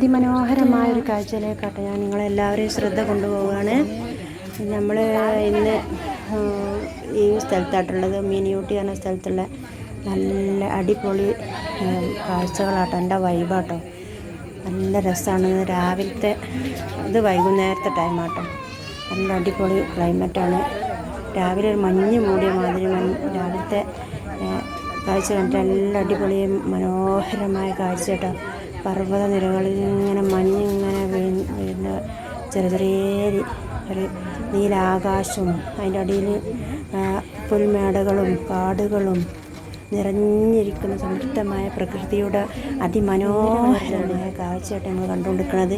അതിമനോഹരമായൊരു കാഴ്ചയിലേക്കാട്ടെ ഞാൻ നിങ്ങളെല്ലാവരെയും ശ്രദ്ധ കൊണ്ടുപോവുകയാണ്. നമ്മൾ ഇന്ന് ഈ സ്ഥലത്തായിട്ടുള്ളത് മിനിയൂട്ടി എന്ന സ്ഥലത്തുള്ള നല്ല അടിപൊളി കാഴ്ചകളാട്ടോ. എൻ്റെ വൈബാട്ടോ, നല്ല രസമാണ്. രാവിലത്തെ ഇത് വൈകുന്നേരത്തെ ടൈമാട്ടോ. നല്ല അടിപൊളി ക്ലൈമറ്റാണ്. രാവിലെ ഒരു മഞ്ഞ് മൂടിയ മാതിരി രാവിലത്തെ കാഴ്ച കണ്ടിട്ട് നല്ല അടിപൊളി മനോഹരമായ കാഴ്ച കേട്ടോ. പർവ്വത നിരകളിൽ ഇങ്ങനെ മഞ്ഞിങ്ങനെ വീഴുന്ന ചെറിയ ചെറിയ ഒരു നീലാകാശവും അതിൻ്റെ അടിയിൽ പുൽമേടകളും കാടുകളും നിറഞ്ഞിരിക്കുന്ന സമൃദ്ധമായ പ്രകൃതിയുടെ അതിമനോഹരമായ കാഴ്ചയായിട്ട് നമ്മൾ കണ്ടുകൊണ്ടിരിക്കുന്നത്.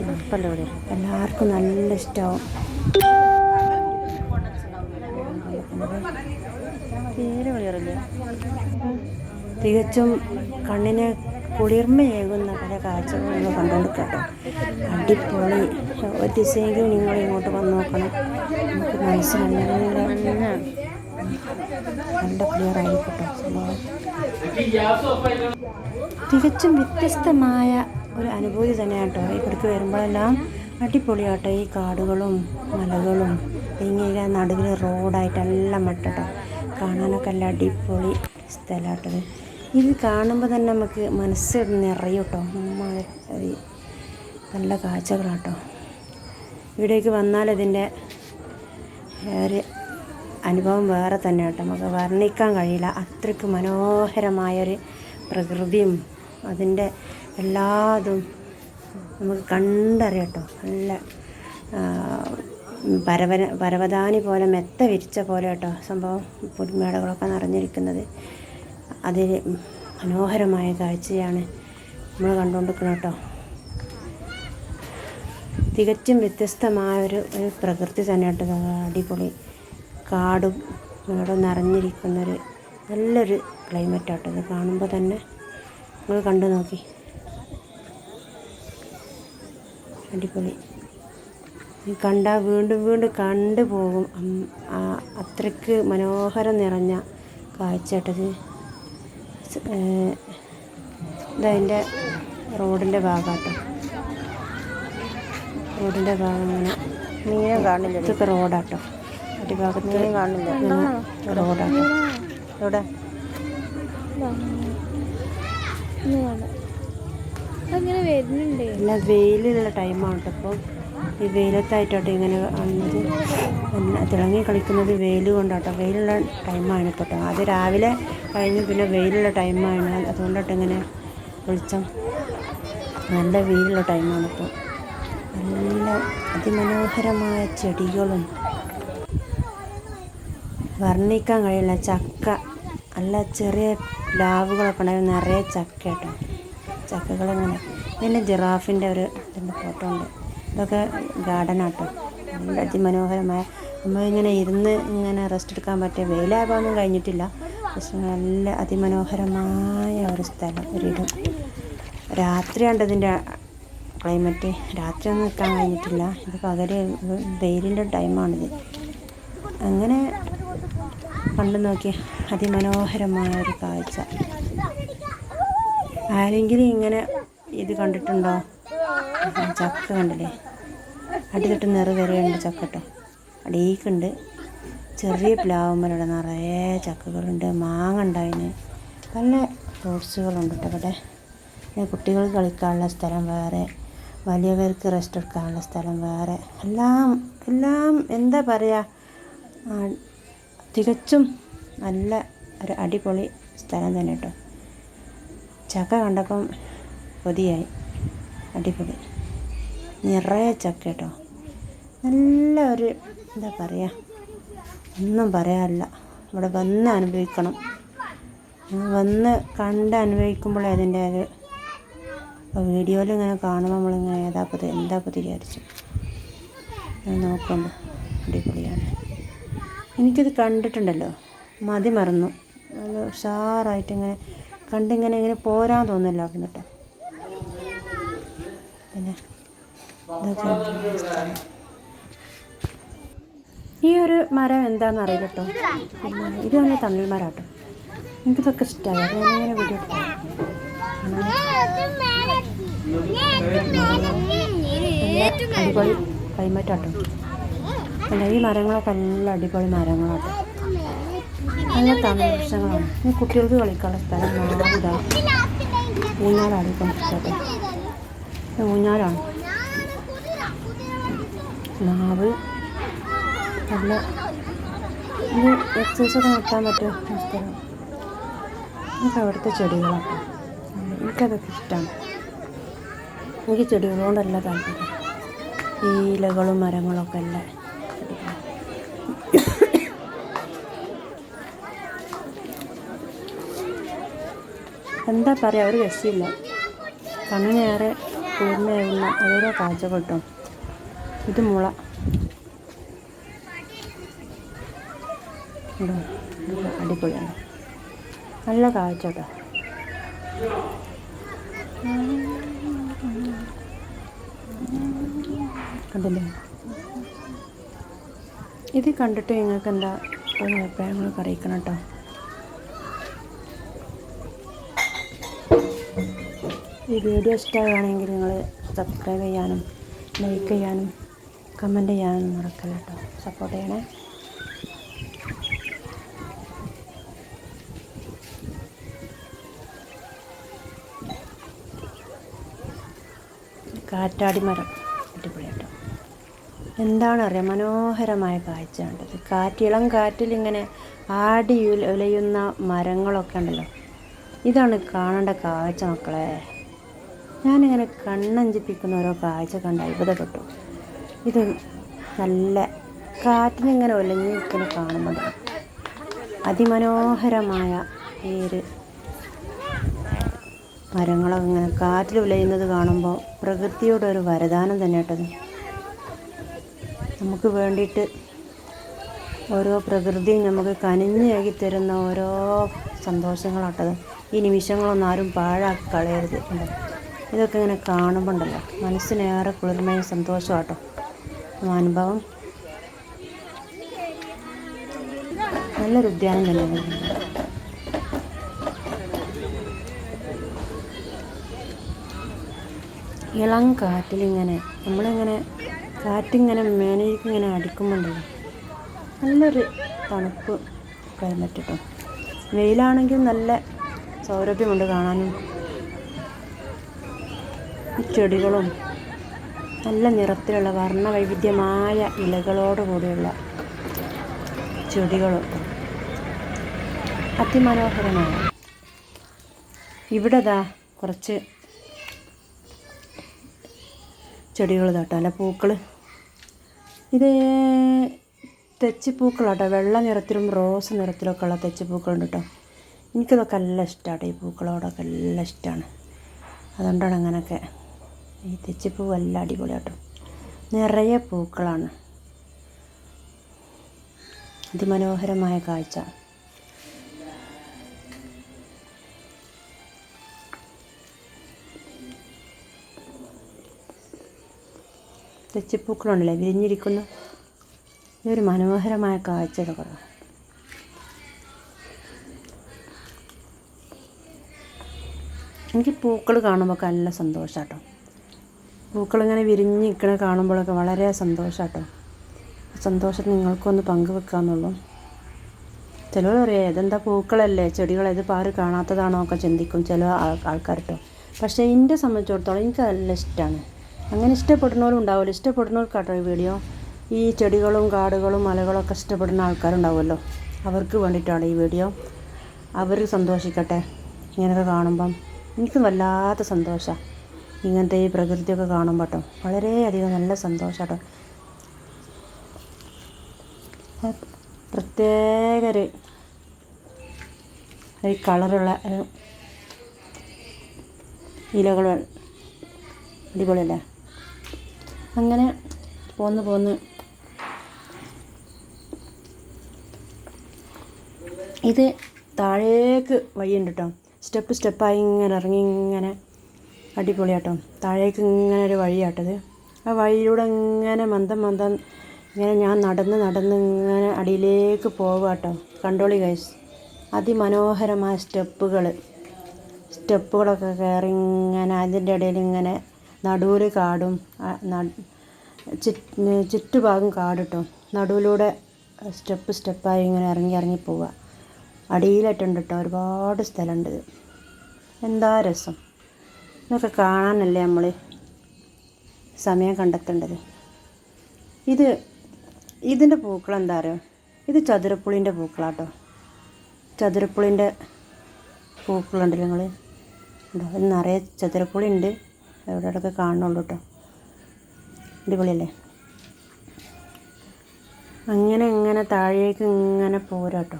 എല്ലാവർക്കും നല്ല ഇഷ്ടമാവും. തീരെ ക്ലിയറില്ല. തികച്ചും കണ്ണിന് കുളിർമയേകുന്ന പല കാഴ്ചകളും നമ്മൾ കണ്ടുകൊണ്ടിരിക്കട്ടോ. അടിപൊളി. ഒരു ദിവസമെങ്കിലും നിങ്ങൾ ഇങ്ങോട്ട് വന്ന് നോക്കണം. നമുക്ക് മനസ്സിന് നല്ല ക്ലിയർ ആയിരിക്കട്ടോ സംഭവം. തികച്ചും വ്യത്യസ്തമായ ഒരു അനുഭൂതി തന്നെയാട്ടോ ഇവിടേക്ക് വരുമ്പോഴെല്ലാം. അടിപൊളിയാട്ടോ. ഈ കാടുകളും മലകളും ഇങ്ങനെ നടുവിൽ റോഡായിട്ടെല്ലാം മട്ടോ. കാണാനൊക്കെ നല്ല അടിപൊളി സ്ഥലമാട്ടത്. ഇത് കാണുമ്പോൾ തന്നെ നമുക്ക് മനസ്സ് നിറയും കേട്ടോ. നല്ല കാഴ്ചകളാട്ടോ. ഇവിടേക്ക് വന്നാൽ ഇതിൻ്റെ ഒരു അനുഭവം വേറെ തന്നെ കേട്ടോ. നമുക്ക് വർണ്ണിക്കാൻ കഴിയില്ല. അത്രയ്ക്ക് മനോഹരമായൊരു പ്രകൃതിയും അതിൻ്റെ എല്ലാതും നമുക്ക് കണ്ടറിയാം കേട്ടോ. നല്ല പരവതാനി പോലെ മെത്ത വിരിച്ച പോലെ കേട്ടോ സംഭവം. പുൽമേടകളൊക്കെ നിറഞ്ഞിരിക്കുന്നത് അതിൽ മനോഹരമായ കാഴ്ചയാണ് നമ്മൾ കണ്ടുകൊണ്ടിരിക്കുന്നത് കേട്ടോ. തികച്ചും വ്യത്യസ്തമായൊരു പ്രകൃതി തന്നെ കേട്ടോ. അടിപൊളി കാടും മേടും നിറഞ്ഞിരിക്കുന്നൊരു നല്ലൊരു ക്ലൈമറ്റാട്ടോ. ഇത് കാണുമ്പോൾ തന്നെ നിങ്ങൾ കണ്ടു നോക്കി. അടിപൊളി. കണ്ടാൽ വീണ്ടും വീണ്ടും കണ്ടു പോകും. അത്രയ്ക്ക് മനോഹരം നിറഞ്ഞ കാഴ്ചയാട്ടത്. ഇതതിൻ്റെ റോഡിൻ്റെ ഭാഗമാട്ടോ. റോഡിൻ്റെ ഭാഗം ഇങ്ങനെ മീനെ കാണില്ല. ഇതൊക്കെ റോഡാട്ടോ. അടിഭാഗത്ത് കാണില്ല. റോഡാട്ടോ. ഇവിടെ അങ്ങനെ വരുന്നുണ്ട്. നല്ല വെയിലുള്ള ടൈമാണ് കേട്ടോ. അപ്പോൾ ഈ വെയിലത്തായിട്ടോട്ടെ ഇങ്ങനെ കാണുന്നത്. തിളങ്ങി കളിക്കുന്നത് വെയിൽ കൊണ്ടാട്ടോ. വെയിലുള്ള ടൈമാണ് ഇപ്പോൾ കേട്ടോ. അത് രാവിലെ കഴിഞ്ഞ് പിന്നെ വെയിലുള്ള ടൈമാണ്. അതുകൊണ്ടാട്ടോ ഇങ്ങനെ വെളിച്ചം. നല്ല വെയിലുള്ള ടൈമാണ് ഇപ്പോൾ. നല്ല അതിമനോഹരമായ ചെടികളും വർണ്ണിക്കാൻ കഴിയില്ല. ചക്ക, നല്ല ചെറിയ പ്ലാവുകളൊക്കെ ഉണ്ടായിരുന്നു. നിറയെ ചക്ക കേട്ടോ. ചക്കകളിങ്ങനെ. പിന്നെ ജിറാഫിൻ്റെ ഒരു ഇതിൻ്റെ ഫോട്ടോ ഉണ്ട്. ഇതൊക്കെ ഗാർഡനാട്ടോ. നല്ല അതിമനോഹരമായ നമ്മളിങ്ങനെ ഇരുന്ന് ഇങ്ങനെ റെസ്റ്റ് എടുക്കാൻ പറ്റിയ വെയിലാകാനൊന്നും കഴിഞ്ഞിട്ടില്ല. പക്ഷെ നല്ല അതിമനോഹരമായ ഒരു സ്ഥലം, ഒരിടം. രാത്രിയാണ് ഇതിൻ്റെ ക്ലൈമറ്റ്. രാത്രി ഒന്നും നിൽക്കാൻ കഴിഞ്ഞിട്ടില്ല. ഇത് പകല് വെയിലിൻ്റെ ടൈമാണിത്. അങ്ങനെ കണ്ടു നോക്കി. അതിമനോഹരമായൊരു കാഴ്ച. ആരെങ്കിലും ഇങ്ങനെ ഇത് കണ്ടിട്ടുണ്ടോ? ചക്ക കണ്ടില്ലേ? അടിതൊട്ട് നിറ വരെയുണ്ട് ചക്ക കേട്ടോ. അടിയിക്കുണ്ട്. ചെറിയ പ്ലാവുമ്മലുള്ള നിറയെ ചക്കകളുണ്ട്. മാങ്ങ ഉണ്ടായിന്. പല ഫ്രൂട്ട്സുകളുണ്ട് കേട്ടോ ഇവിടെ. പിന്നെ കുട്ടികൾക്ക് കളിക്കാനുള്ള സ്ഥലം വേറെ, വലിയവർക്ക് റെസ്റ്റ് എടുക്കാനുള്ള സ്ഥലം വേറെ. എല്ലാം എന്താ പറയുക, തികച്ചും നല്ല ഒരു അടിപൊളി സ്ഥലം തന്നെ കേട്ടോ. ചക്ക കണ്ടപ്പം കൊതിയായി. അടിപൊളി. നിറയെ ചക്ക കേട്ടോ. നല്ല ഒരു എന്താ പറയുക, ഒന്നും പറയാനില്ല. ഇവിടെ വന്ന് അനുഭവിക്കണം. വന്ന് കണ്ട് അനുഭവിക്കുമ്പോഴേ അതിൻ്റെ ഒരു വീഡിയോയിൽ ഇങ്ങനെ കാണുമ്പോൾ നമ്മളിങ്ങനെ എന്താപ്പത് വിചാരിച്ചു നോക്കുന്നുണ്ട്. അടിപൊളിയാണ്. എനിക്കിത് കണ്ടിട്ടുണ്ടല്ലോ മതി മറന്നു. നല്ല ഉഷാറായിട്ടിങ്ങനെ ഇങ്ങനെ പോരാൻ തോന്നില്ല അവിടെ കേട്ടോ. പിന്നെ ഈ ഒരു മരം എന്താണെന്ന് അറിയില്ല കേട്ടോ. ഇത് തന്നെ തമിഴ് മരം കേട്ടോ. എനിക്കിതൊക്കെ ഇഷ്ടമായി. ഞാനിങ്ങനെ വീഡിയോ എടുത്തു. അടിപൊളി ക്ലൈമറ്റാട്ടോ. അല്ല, ഈ മരങ്ങളൊക്കെ നല്ല അടിപൊളി മരങ്ങളാട്ടോ. നല്ല തണുവൃക്ഷങ്ങളാണ്. ഈ കുട്ടികൾക്ക് കളിക്കാനുള്ള സ്ഥലം മാവിതാ ഊഞ്ഞാലാടിക്കൊണ്ടിരിക്കട്ടെ. ഊഞ്ഞാലാണ് മാവ്. നല്ല ഇത് എക്സസൈസൊക്കെ നടത്താൻ പറ്റും സ്ഥലം. എനിക്ക് അവിടുത്തെ ചെടികളാട്ടോ, എനിക്കതൊക്കെ ഇഷ്ടമാണ്. എനിക്ക് ചെടികളോണ്ടല്ല താല്പര്യം. ഈ ഇലകളും മരങ്ങളൊക്കെ അല്ലേ. എന്താ പറയുക, ഒരു രക്ഷയില്ല. കണ്ണിനേറെ കുളിർമയാകുന്ന ഓരോ കാഴ്ചകൾ കിട്ടും. ഇത് മുള അടിപൊളിയാണ്, നല്ല കാഴ്ച കേട്ടോ. കണ്ടില്ലേ? ഇത് കണ്ടിട്ട് നിങ്ങൾക്ക് എന്താ അഭിപ്രായങ്ങളൊക്കെ അറിയിക്കണം കേട്ടോ. ഈ വീഡിയോ ഇഷ്ടമാണെങ്കിൽ നിങ്ങൾ സബ്സ്ക്രൈബ് ചെയ്യാനും ലൈക്ക് ചെയ്യാനും കമൻറ്റ് ചെയ്യാനും മറക്കല്ല കേട്ടോ. സപ്പോർട്ട് ചെയ്യണേ. കാറ്റാടി മരം അടിപൊളിയാട്ടോ. എന്താണ് അറിയാം, മനോഹരമായ കാഴ്ച കണ്ടത്. ഇളം കാറ്റിലിങ്ങനെ ആടി ഉലയുന്ന മരങ്ങളൊക്കെ ഉണ്ടല്ലോ. ഇതാണ് കാണേണ്ട കാഴ്ച മക്കളെ. ഞാനിങ്ങനെ കണ്ണഞ്ചിപ്പിക്കുന്ന ഓരോ കാഴ്ച കണ്ട അത്ഭുതപ്പെട്ടു. ഇത് നല്ല കാറ്റിനിങ്ങനെ ഒലഞ്ഞ് നിൽക്കുന്ന കാണുമ്പോൾ അതിമനോഹരമായ ഈ ഒരു മരങ്ങളൊക്കെ ഇങ്ങനെ കാറ്റിൽ ഉലയുന്നത് കാണുമ്പോൾ പ്രകൃതിയോടൊരു വരദാനം തന്നെ കേട്ടത്. നമുക്ക് വേണ്ടിയിട്ട് ഓരോ പ്രകൃതിയും നമുക്ക് കനിഞ്ഞേകി തരുന്ന ഓരോ സന്തോഷങ്ങളാട്ടത്. ഈ നിമിഷങ്ങളൊന്നും ആരും പാഴാക്കി കളയരുത്. ഇതൊക്കെ ഇങ്ങനെ കാണുമ്പോൾ ഉണ്ടല്ലോ മനസ്സിനേറെ കുളിർമയും സന്തോഷമാട്ടോ അനുഭവം. നല്ലൊരു ഉദ്യാനം തന്നെയാണ്. ഇളം കാറ്റിലിങ്ങനെ നമ്മളിങ്ങനെ കാറ്റിങ്ങനെ മേനയിലേക്ക് ഇങ്ങനെ അടിക്കുമ്പോണ്ടല്ലോ നല്ലൊരു തണുപ്പ് ക്ലൈമറ്റ് കേട്ടോ. വെയിലാണെങ്കിൽ നല്ല സൗരഭ്യമുണ്ട് കാണാനും. ചെടികളും നല്ല നിറത്തിലുള്ള വർണ്ണവൈവിധ്യമായ ഇലകളോട് കൂടിയുള്ള ചെടികളും അതിമനോഹരമാണ്. ഇവിടെ കുറച്ച് ചെടികൾ കേട്ടോ, അല്ല പൂക്കൾ. ഇത് തെച്ചിപ്പൂക്കളാട്ടോ, വെള്ള നിറത്തിലും റോസ് നിറത്തിലൊക്കെ ഉള്ള തെച്ചിപ്പൂക്കളുണ്ട് കേട്ടോ. എനിക്കിതൊക്കെ നല്ല ഇഷ്ടമാട്ടോ, ഈ പൂക്കളോടൊക്കെ നല്ല ഇഷ്ടമാണ്. അതുകൊണ്ടാണ് അങ്ങനെയൊക്കെ. ഈ തെച്ചിപ്പൂ നല്ല അടിപൊളിയാട്ടോ, നിറയെ പൂക്കളാണ്. അതിമനോഹരമായ കാഴ്ച. തെച്ചിപ്പൂക്കളുണ്ടല്ലേ വിരിഞ്ഞിരിക്കുന്നു. ഇതൊരു മനോഹരമായ കാഴ്ച. ഇതൊക്കെ എനിക്ക് പൂക്കൾ കാണുമ്പോൾ നല്ല സന്തോഷമാട്ടോ. പൂക്കളിങ്ങനെ വിരിഞ്ഞിരിക്കണ കാണുമ്പോഴൊക്കെ വളരെ സന്തോഷമാട്ടോ. സന്തോഷം നിങ്ങൾക്കൊന്ന് പങ്കുവെക്കാമെന്നുള്ളൂ. ചിലർ പറയാം ഇതെന്താ പൂക്കളല്ലേ, ചെടികൾ ഇത് പാറ് കാണാത്തതാണോ ഒക്കെ ചിന്തിക്കും ചില ആൾക്കാർ കേട്ടോ. പക്ഷേ എന്നെ സംബന്ധിച്ചിടത്തോളം എനിക്ക് നല്ല ഇഷ്ടമാണ്. അങ്ങനെ ഇഷ്ടപ്പെടുന്നവരും ഉണ്ടാവുമല്ലോ, ഇഷ്ടപ്പെടുന്നവർക്ക് കേട്ടോ ഈ വീഡിയോ. ഈ ചെടികളും കാടുകളും മലകളൊക്കെ ഇഷ്ടപ്പെടുന്ന ആൾക്കാരുണ്ടാവുമല്ലോ, അവർക്ക് വേണ്ടിയിട്ടാണ് ഈ വീഡിയോ. അവർ സന്തോഷിക്കട്ടെ ഇങ്ങനെയൊക്കെ കാണുമ്പം. എനിക്ക് വല്ലാത്ത സന്തോഷമാണ് ഇങ്ങനത്തെ ഈ പ്രകൃതിയൊക്കെ കാണുമ്പോൾ കേട്ടോ. വളരെയധികം നല്ല സന്തോഷം കേട്ടോ. പ്രത്യേക ഒരു കളറുള്ള ഇലകൾ അടിപൊളിയല്ലേ. അങ്ങനെ പോന്ന് ഇത് താഴേക്ക് വഴിയുണ്ട് കേട്ടോ. സ്റ്റെപ്പായി ഇങ്ങനെ ഇറങ്ങി ഇങ്ങനെ അടിപൊളിയാട്ടോ. താഴേക്ക് ഇങ്ങനെ ഒരു വഴിയാട്ടത്. ആ വഴിയിലൂടെ ഇങ്ങനെ മന്ദം ഇങ്ങനെ ഞാൻ നടന്ന് ഇങ്ങനെ അടിയിലേക്ക് പോവുക കേട്ടോ. കണ്ടോളി ഗൈസ്, അതിമനോഹരമായ സ്റ്റെപ്പുകൾ. സ്റ്റെപ്പുകളൊക്കെ കയറി ഇങ്ങനെ അതിൻ്റെ ഇടയിൽ ഇങ്ങനെ നടുവിൽ കാടും ചുറ്റുഭാഗം കാട് കേട്ടോ. നടുവിലൂടെ സ്റ്റെപ്പായി ഇങ്ങനെ ഇറങ്ങി പോവുക. അടിയിലായിട്ടുണ്ട് കേട്ടോ, ഒരുപാട് സ്ഥലമുണ്ട്. എന്താ രസം! ഇതൊക്കെ കാണാനല്ലേ നമ്മൾ സമയം കണ്ടെത്തേണ്ടത്. ഇതിൻ്റെ പൂക്കൾ എന്താ അറിയോ? ഇത് ചതുരപ്പുളിൻ്റെ പൂക്കളാട്ടോ. ചതുരപ്പുളിൻ്റെ പൂക്കളുണ്ടല്ലോ നിങ്ങൾ ഉണ്ടോ? ഇത് നിറയെ ചതുരപ്പുളി ഉണ്ട്, എവിടെയൊക്കെ കാണുന്നുള്ളൂ കേട്ടോ. അടിപൊളിയല്ലേ? അങ്ങനെ താഴേക്ക് ഇങ്ങനെ പോരാട്ടോ.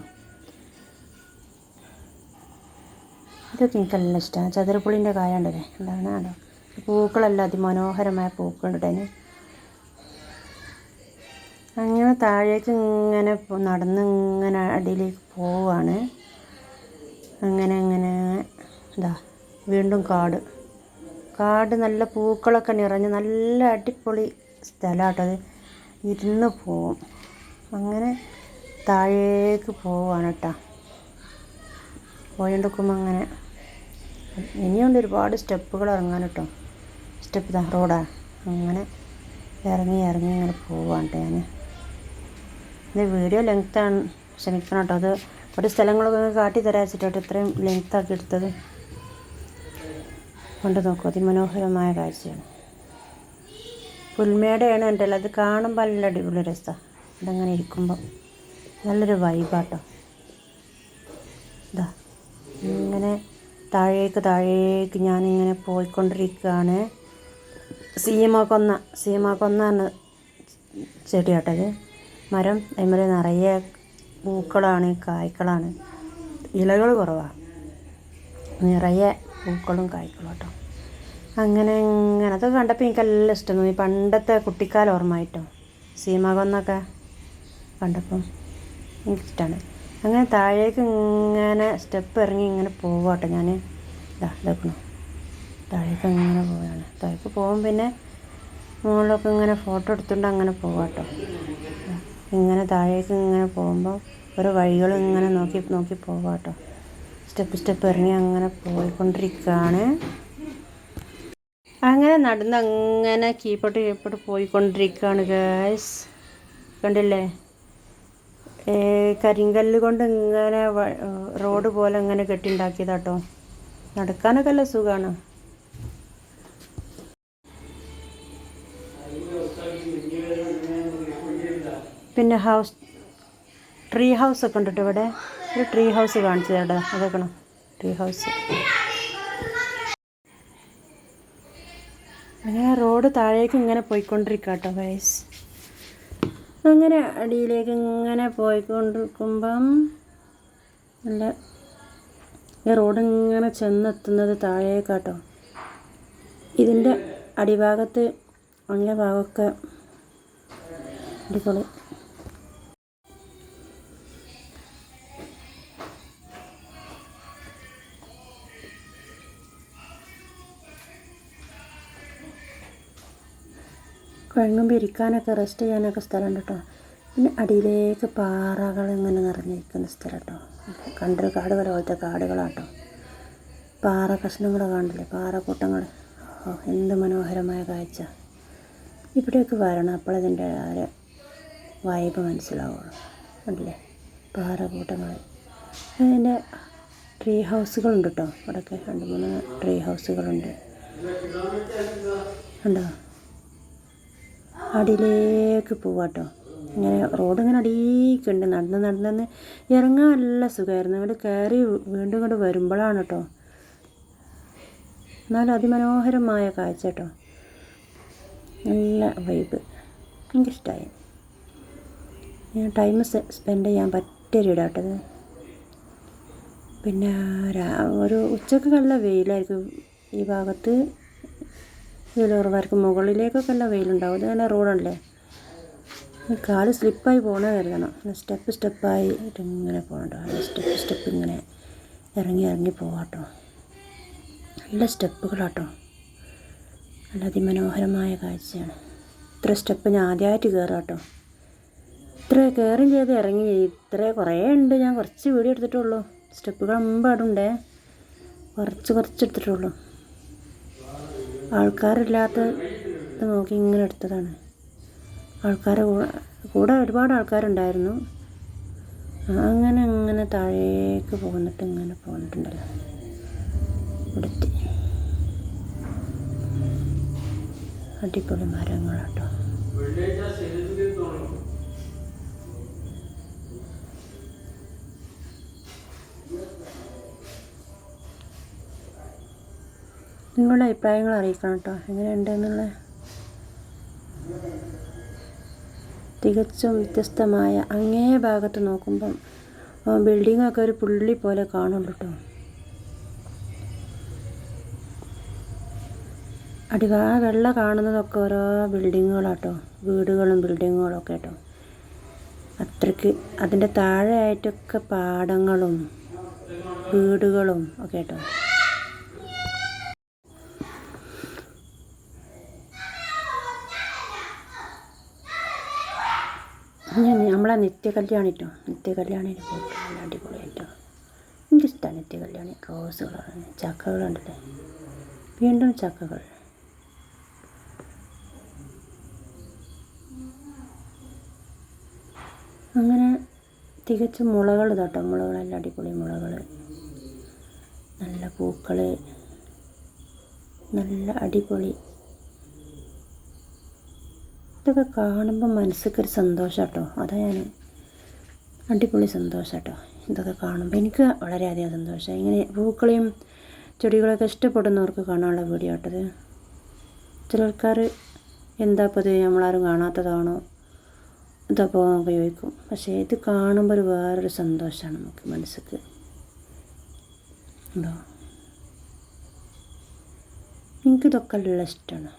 ഇതൊക്കെ എനിക്കെല്ലാം ഇഷ്ടമാണ്. ചതുരപ്പുളിൻ്റെ കായ ഉണ്ടല്ലേ, ഉണ്ടാകണോ? പൂക്കളെല്ലാം അതിമനോഹരമായ പൂക്കളുണ്ട് അതിന്. അങ്ങനെ താഴേക്ക് ഇങ്ങനെ നടന്ന് ഇങ്ങനെ അടിയിലേക്ക് പോവാണ്. അങ്ങനെ ഇതാ വീണ്ടും കാട് നല്ല പൂക്കളൊക്കെ നിറഞ്ഞ് നല്ല അടിപൊളി സ്ഥലമാട്ടോ അത്. ഇരുന്ന് പോവും. അങ്ങനെ താഴേക്ക് പോവാണ് കേട്ടോ. പോയിക്കൊണ്ടിരിക്കുമ്പോൾ അങ്ങനെ ഇനിയുണ്ട് ഒരുപാട് സ്റ്റെപ്പുകൾ ഇറങ്ങാൻ കേട്ടോ. സ്റ്റെപ്പ് ഇതാ റോഡാ. അങ്ങനെ ഇറങ്ങി ഇങ്ങനെ പോവാണ് കേട്ടോ ഞാൻ. ഇത് വീഡിയോ ലെങ്ത്താണ്, ക്ഷമിക്കണം കേട്ടോ. അത് ഒരു സ്ഥലങ്ങളൊക്കെ കാട്ടി തരാച്ചിട്ടോ ഇത്രയും ലെങ്ത്താക്കി എടുത്തത്. കൊണ്ട് നോക്കൂ, അതിമനോഹരമായ കാഴ്ചയാണ്. പുൽമേടയാണ് എൻ്റെ അല്ല. അത് കാണുമ്പോൾ നല്ല അടിപൊളി രസമാണ്. അതങ്ങനെ ഇരിക്കുമ്പോൾ നല്ലൊരു വൈബാട്ടോ. ഇതാ ഇങ്ങനെ താഴേക്ക് ഞാനിങ്ങനെ പോയിക്കൊണ്ടിരിക്കുകയാണ്. സീമാക്കൊന്ന എന്ന ചെടിയാട്ടത്. മരം അതിന്മേൽ നിറയെ പൂക്കളാണ്, കായ്ക്കളാണ്. ഇലകൾ കുറവാണ്, നിറയെ പൂക്കളും കായ്ക്കളും കേട്ടോ. അങ്ങനെ അതൊക്കെ കണ്ടപ്പോൾ എനിക്കെല്ലാം ഇഷ്ടം തോന്നി. പണ്ടത്തെ കുട്ടിക്കാലം ഓർമ്മയായിട്ടോ. സീമാകൊന്നൊക്കെ കണ്ടപ്പം എനിക്കിഷ്ടമാണ്. അങ്ങനെ താഴേക്ക് ഇങ്ങനെ സ്റ്റെപ്പ് ഇറങ്ങി ഇങ്ങനെ പോവാട്ടോ ഞാൻ. ഇതാക്കണം, താഴേക്ക് ഇങ്ങനെ പോവുകയാണ്. താഴേക്ക് പോകും, പിന്നെ മുകളിലൊക്കെ ഇങ്ങനെ ഫോട്ടോ എടുത്തുകൊണ്ട് അങ്ങനെ പോവാട്ടോ. ഇങ്ങനെ താഴേക്ക് ഇങ്ങനെ പോകുമ്പോൾ ഓരോ വഴികൾ ഇങ്ങനെ നോക്കി പോവാട്ടോ. സ്റ്റെപ്പ് ഇറങ്ങി അങ്ങനെ പോയിക്കൊണ്ടിരിക്കുകയാണ്. അങ്ങനെ നടന്ന് അങ്ങനെ കീപ്പോട്ട് പോയിക്കൊണ്ടിരിക്കുകയാണ് ഗൈസ്. കണ്ടില്ലേ? കരിങ്കല്ല് കൊണ്ട് ഇങ്ങനെ റോഡ് പോലെ ഇങ്ങനെ കെട്ടിണ്ടാക്കിയതാട്ടോ. നടക്കാനൊക്കെ നല്ല സുഖമാണ്. പിന്നെ ട്രീ ഹൗസ് ഒക്കെ ഉണ്ട് കേട്ടോ ഇവിടെ. ഒരു ട്രീ ഹൗസ് കാണിച്ചത് അവിടെ, അതൊക്കെ ട്രീ ഹൗസ്. അങ്ങനെ റോഡ് താഴേക്ക് ഇങ്ങനെ പോയിക്കൊണ്ടിരിക്കുക കേട്ടോ ഗൈസ്. അങ്ങനെ അടിയിലേക്ക് ഇങ്ങനെ പോയിക്കൊണ്ടിരിക്കുമ്പം നല്ല ഈ റോഡ് ഇങ്ങനെ ചെന്നെത്തുന്നത് താഴേക്കാട്ടോ. ഇതിൻ്റെ അടിഭാഗത്ത് അങ്ങേ ഭാഗമൊക്കെ അടിപൊളി. കുഴങ്ങുമ്പോൾ ഇരിക്കാനൊക്കെ റെസ്റ്റ് ചെയ്യാനൊക്കെ സ്ഥലമുണ്ട് കേട്ടോ. പിന്നെ അടിയിലേക്ക് പാറകൾ ഇങ്ങനെ നിറഞ്ഞിരിക്കുന്ന സ്ഥലം കേട്ടോ. കണ്ടൊരു കാടുകൾ പോലത്തെ കാടുകളാട്ടോ. പാറ കഷ്ണങ്ങൾ കാണില്ലേ, പാറക്കൂട്ടങ്ങൾ. എന്ത് മനോഹരമായ കാഴ്ച! ഇവിടെയൊക്കെ വരണം, അപ്പോഴതിൻ്റെ ആ വൈബ് മനസ്സിലാവുള്ളൂ. കണ്ടില്ലേ പാറക്കൂട്ടങ്ങൾ. അതിൻ്റെ ട്രീ ഹൗസുകളുണ്ട് കേട്ടോ. ഇവിടെയൊക്കെ 2-3 ട്രീ ഹൗസുകളുണ്ട്. കണ്ടോ? അടിയിലേക്ക് പോവാട്ടോ. ഇങ്ങനെ റോഡ് ഇങ്ങനെ അടിയിക്കുണ്ട്. നടന്ന് ഇറങ്ങാൻ നല്ല സുഖമായിരുന്നു. ഇവിടെ കയറി വീണ്ടും ഇങ്ങോട്ട് വരുമ്പോഴാണ് കേട്ടോ എന്നാലും അതിമനോഹരമായ കാഴ്ച കേട്ടോ. നല്ല വൈബ്, എനിക്കിഷ്ടമായി. ടൈം സ്പെൻഡ് ചെയ്യാൻ പറ്റിയൊരിടാട്ടത്. പിന്നെ ഒരു ഉച്ചക്ക് നല്ല വെയിലായിരിക്കും ഈ ഭാഗത്ത്. വെയിലുറവായിരിക്കും. മുകളിലേക്കൊക്കെ നല്ല വെയിലുണ്ടാവും. ഇത് തന്നെ റോഡല്ലേ, കാല് സ്ലിപ്പായി പോകണ കരുതണം. സ്റ്റെപ്പായി ഇങ്ങനെ പോകണ്ടോ. സ്റ്റെപ്പ് ഇങ്ങനെ ഇറങ്ങി പോവാട്ടോ. നല്ല സ്റ്റെപ്പുകളാട്ടോ. നല്ല അതിമനോഹരമായ കാഴ്ചയാണ്. ഇത്ര സ്റ്റെപ്പ് ഞാൻ ആദ്യമായിട്ട് കയറാം കേട്ടോ. ഇത്ര കയറും ചെയ്ത് ഇറങ്ങി. കുറേ ഉണ്ട്. ഞാൻ കുറച്ച് വീഡിയോ എടുത്തിട്ടുള്ളൂ. സ്റ്റെപ്പുകൾ അമ്പാടുണ്ടേ, കുറച്ച് എടുത്തിട്ടുള്ളൂ. ആൾക്കാരില്ലാത്ത ഇത് നോക്കി ഇങ്ങനെ എടുത്തതാണ്. ആൾക്കാരെ കൂടെ ഒരുപാട് ആൾക്കാരുണ്ടായിരുന്നു. അങ്ങനെ താഴേക്ക് ഇങ്ങനെ പോന്നിട്ടുണ്ടല്ലോ. ഇവിടുത്തെ അടിപൊളി മരങ്ങളാട്ടോ. നിങ്ങളുടെ അഭിപ്രായങ്ങൾ അറിയിക്കണം കേട്ടോ, എങ്ങനെയുണ്ടെന്നുള്ള. തികച്ചും വ്യത്യസ്തമായ അങ്ങേ ഭാഗത്ത് നോക്കുമ്പം ബിൽഡിങ്ങൊക്കെ ഒരു പുള്ളി പോലെ കാണുള്ളൂ കേട്ടോ. വെള്ള കാണുന്നതൊക്കെ ഓരോ ബിൽഡിങ്ങുകളാട്ടോ, വീടുകളും ബിൽഡിങ്ങുകളും ഒക്കെ കേട്ടോ. അത്രയ്ക്ക് അതിൻ്റെ താഴെ ആയിട്ടൊക്കെ പാടങ്ങളും വീടുകളും ഒക്കെ കേട്ടോ. നമ്മളെ നിത്യകല്യാണി പോയിട്ട് നല്ല അടിപൊളിയായിട്ടോ. എനിക്കിഷ്ടമാണ് നിത്യകല്യാണി. റോസുകളാണ്, ചക്കകളുണ്ടല്ലേ, വീണ്ടും ചക്കകൾ. അങ്ങനെ തികച്ചും മുളകൾ കേട്ടോ. മുളകളെല്ലാം അടിപൊളി മുളകൾ, നല്ല പൂക്കൾ, നല്ല അടിപൊളി. ഇതൊക്കെ കാണുമ്പോൾ മനസ്സിക്കൊരു സന്തോഷം കേട്ടോ. അതാ ഞാൻ അടിപൊളി സന്തോഷം കേട്ടോ ഇതൊക്കെ കാണുമ്പോൾ. എനിക്ക് വളരെയധികം സന്തോഷം. ഇങ്ങനെ പൂക്കളെയും ചെടികളൊക്കെ ഇഷ്ടപ്പെടുന്നവർക്ക് കാണാനുള്ള വീഡിയോ കേട്ടത്. ചില ആൾക്കാർ എന്താ ഇപ്പോൾ ഇത് നമ്മളാരും കാണാത്തതാണോ ഇതപ്പോൾ ഉപയോഗിക്കും. പക്ഷേ ഇത് കാണുമ്പോൾ ഒരു വേറൊരു സന്തോഷമാണ് നമുക്ക് മനസ്സിക്ക്. ഉണ്ടോ? എനിക്കിതൊക്കെ നല്ല ഇഷ്ടമാണ്.